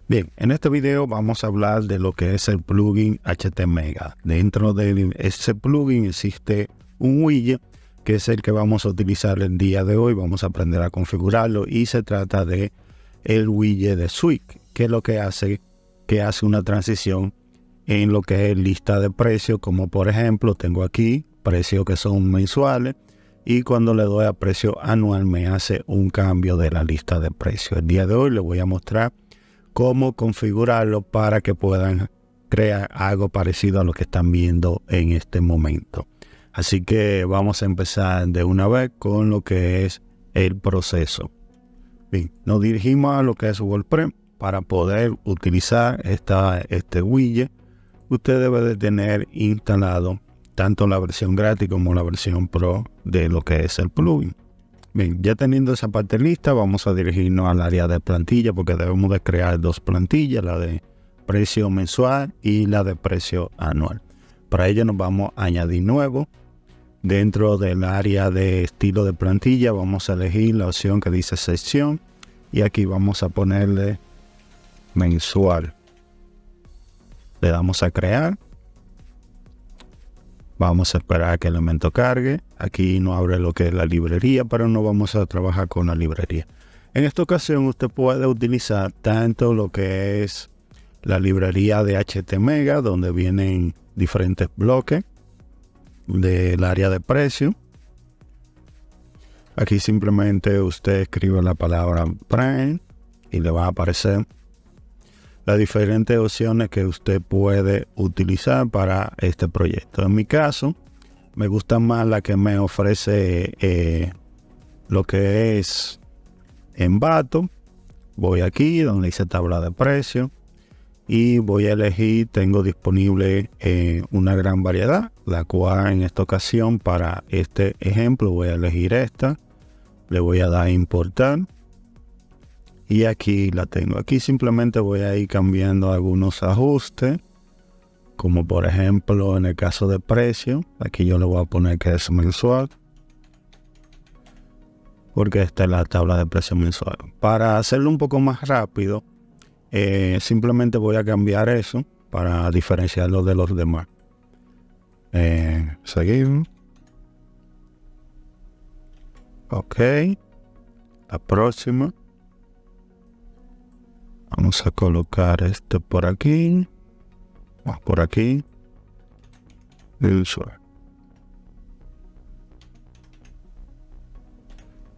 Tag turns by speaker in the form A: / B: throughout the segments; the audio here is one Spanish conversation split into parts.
A: Bien, en este video vamos a hablar de lo que es el plugin HTMega. Dentro de ese plugin existe un widget que es el que vamos a utilizar el día de hoy. Vamos a aprender a configurarlo y se trata de el widget de Sweet, que es lo que hace una transición en lo que es lista de precios, como por ejemplo tengo aquí precios que son mensuales y cuando le doy a precio anual me hace un cambio de la lista de precios. El día de hoy les voy a mostrar cómo configurarlo para que puedan crear algo parecido a lo que están viendo en este momento. Así que vamos a empezar de una vez con lo que es el proceso. Bien, nos dirigimos a lo que es WordPress. Para poder utilizar este widget, usted debe de tener instalado tanto la versión gratis como la versión pro de lo que es el plugin. Bien, ya teniendo esa parte lista, vamos a dirigirnos al área de plantilla porque debemos de crear dos plantillas, la de precio mensual y la de precio anual. Para ello nos vamos a añadir nuevo. Dentro del área de estilo de plantilla vamos a elegir la opción que dice sección y aquí vamos a ponerle mensual. Le damos a crear. Vamos a esperar a que el elemento cargue. Aquí nos abre lo que es la librería, pero no vamos a trabajar con la librería. En esta ocasión usted puede utilizar tanto lo que es la librería de HTMega, donde vienen diferentes bloques del área de precio. Aquí simplemente usted escribe la palabra Prime y le va a aparecer las diferentes opciones que usted puede utilizar para este proyecto. En mi caso, me gusta más la que me ofrece lo que es Envato. Voy aquí donde dice tabla de precios y voy a elegir, tengo disponible una gran variedad, la cual en esta ocasión para este ejemplo voy a elegir esta. Le voy a dar a importar. Y aquí la tengo. Aquí simplemente voy a ir cambiando algunos ajustes. Como por ejemplo en el caso de precio. Aquí yo le voy a poner que es mensual. Porque esta es la tabla de precio mensual. Para hacerlo un poco más rápido. Simplemente voy a cambiar eso. Para diferenciarlo de los demás. Seguimos. Ok. La próxima. Vamos a colocar esto por aquí. Por aquí.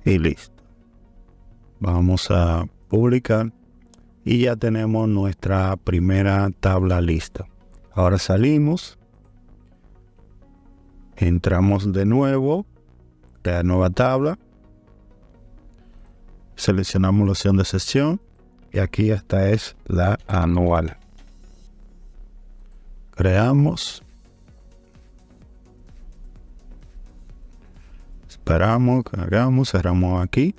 A: Y listo. Vamos a publicar. Y ya tenemos nuestra primera tabla lista. Ahora salimos. Entramos de nuevo. Crear nueva tabla. Seleccionamos la opción de sección. Y aquí esta es la anual. Creamos. Esperamos, cargamos, cerramos aquí.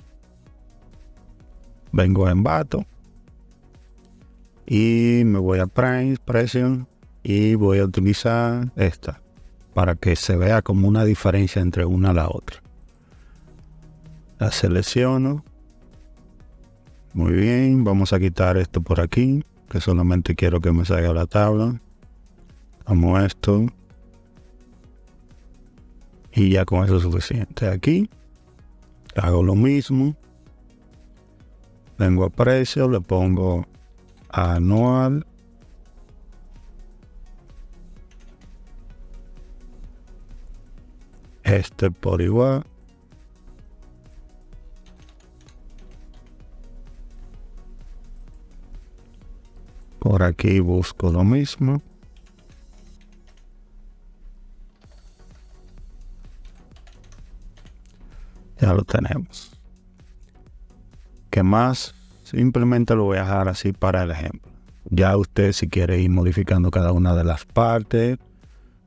A: Vengo a Envato. Y me voy a Price, Precio. Y voy a utilizar esta. Para que se vea como una diferencia entre una y la otra. La selecciono. Muy bien, vamos a quitar esto por aquí, que solamente quiero que me salga la tabla. Vamos a esto. Y ya con eso es suficiente. Aquí hago lo mismo. Vengo a precio, le pongo anual. Este por igual. Por aquí busco lo mismo. Ya lo tenemos. ¿Qué más? Simplemente lo voy a dejar así para el ejemplo. Ya usted si quiere ir modificando cada una de las partes,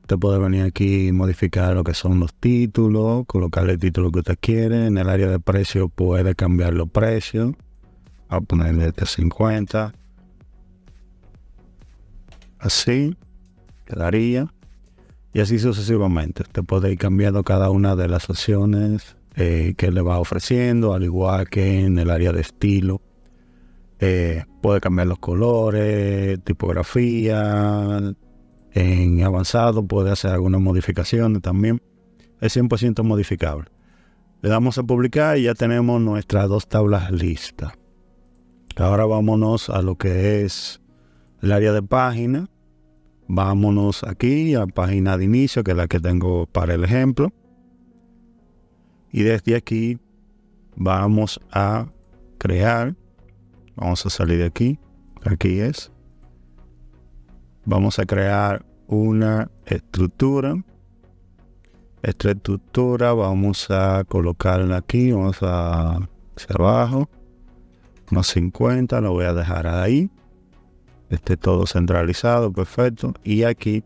A: usted puede venir aquí y modificar lo que son los títulos, colocarle el título que usted quiere. En el área de precio puede cambiar los precios. A ponerle este 50. Así quedaría. Y así sucesivamente. Usted puede ir cambiando cada una de las opciones que le va ofreciendo, al igual que en el área de estilo. puede cambiar los colores, tipografía. En avanzado puede hacer algunas modificaciones también. Es 100% modificable. Le damos a publicar y ya tenemos nuestras 2 tablas listas. Ahora vámonos a lo que es el área de página. Vámonos aquí a página de inicio, que es la que tengo para el ejemplo. Y desde aquí vamos a crear. Vamos a salir de aquí. Aquí es. Vamos a crear una estructura. Esta estructura vamos a colocarla aquí. Vamos hacia abajo. Unos 50. Lo voy a dejar ahí. Esté todo centralizado. Perfecto. Y aquí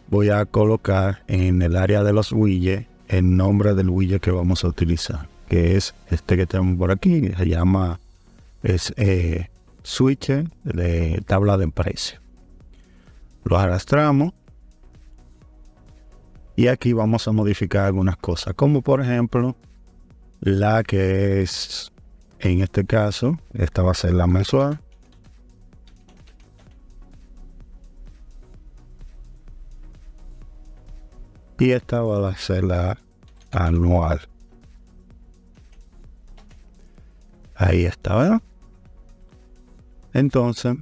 A: voy a colocar en el área de los widgets el nombre del widget que vamos a utilizar, que es este que tenemos por aquí, que se llama switcher de tabla de precio. Lo arrastramos y aquí vamos a modificar algunas cosas, como por ejemplo la que es, en este caso, esta va a ser la mensual. Y esta va a ser la anual. Ahí está, ¿verdad? Entonces,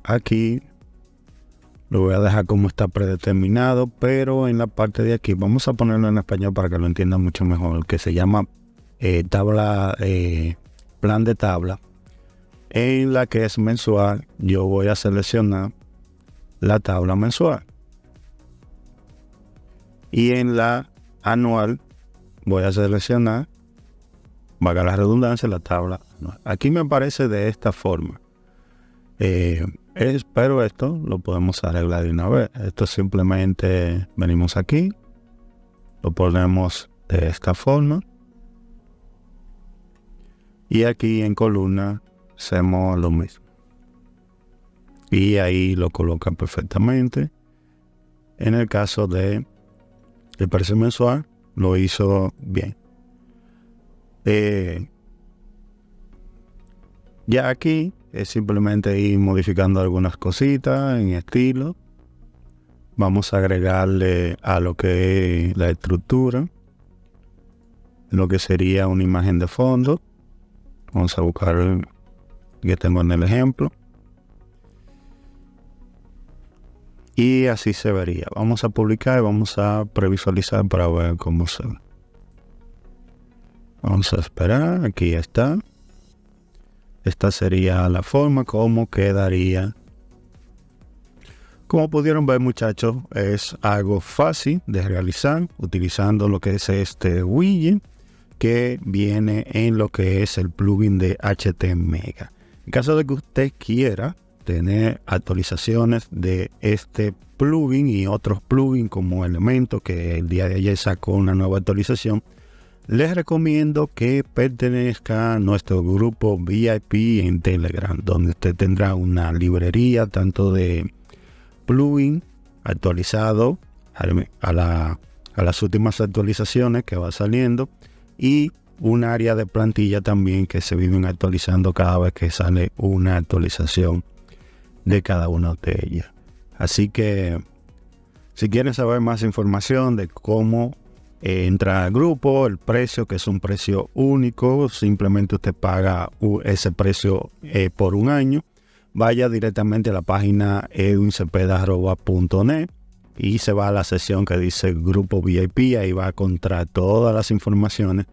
A: aquí lo voy a dejar como está predeterminado, pero en la parte de aquí, vamos a ponerlo en español para que lo entiendan mucho mejor, que se llama plan de tabla. En la que es mensual, yo voy a seleccionar la tabla mensual. Y en la anual voy a seleccionar, valga la redundancia, la tabla anual. Aquí me aparece de esta forma. Pero esto lo podemos arreglar de una vez. Esto simplemente venimos aquí, lo ponemos de esta forma. Y aquí en columna hacemos lo mismo. Y ahí lo colocan perfectamente. En el caso de el precio mensual, lo hizo bien. Ya aquí es simplemente ir modificando algunas cositas en estilo. Vamos a agregarle a lo que es la estructura, lo que sería una imagen de fondo. Vamos a buscar el que tengo en el ejemplo. Y así se vería. Vamos a publicar y vamos a previsualizar para ver cómo se ve. Vamos a esperar. Aquí está. Esta sería la forma como quedaría. Como pudieron ver, muchachos, es algo fácil de realizar utilizando lo que es este widget que viene en lo que es el plugin de HTMega. En caso de que usted quiera tener actualizaciones de este plugin y otros plugins como Elementor, que el día de ayer sacó una nueva actualización, les recomiendo que pertenezca a nuestro grupo VIP en Telegram, donde usted tendrá una librería tanto de plugin actualizado a las últimas actualizaciones que va saliendo, y un área de plantilla también que se viven actualizando cada vez que sale una actualización de cada una de ellas. Así que si quieren saber más información de cómo entra al grupo, el precio, que es un precio único, simplemente usted paga ese precio por un año, vaya directamente a la página edwincepeda.net y se va a la sección que dice grupo VIP. Ahí va a encontrar todas las informaciones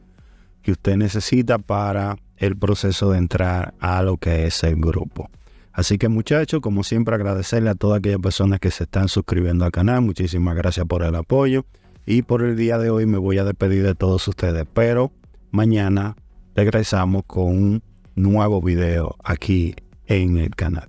A: que usted necesita para el proceso de entrar a lo que es el grupo. Así que, muchachos, como siempre, agradecerle a todas aquellas personas que se están suscribiendo al canal. Muchísimas gracias por el apoyo. Y por el día de hoy me voy a despedir de todos ustedes. Pero mañana regresamos con un nuevo video aquí en el canal.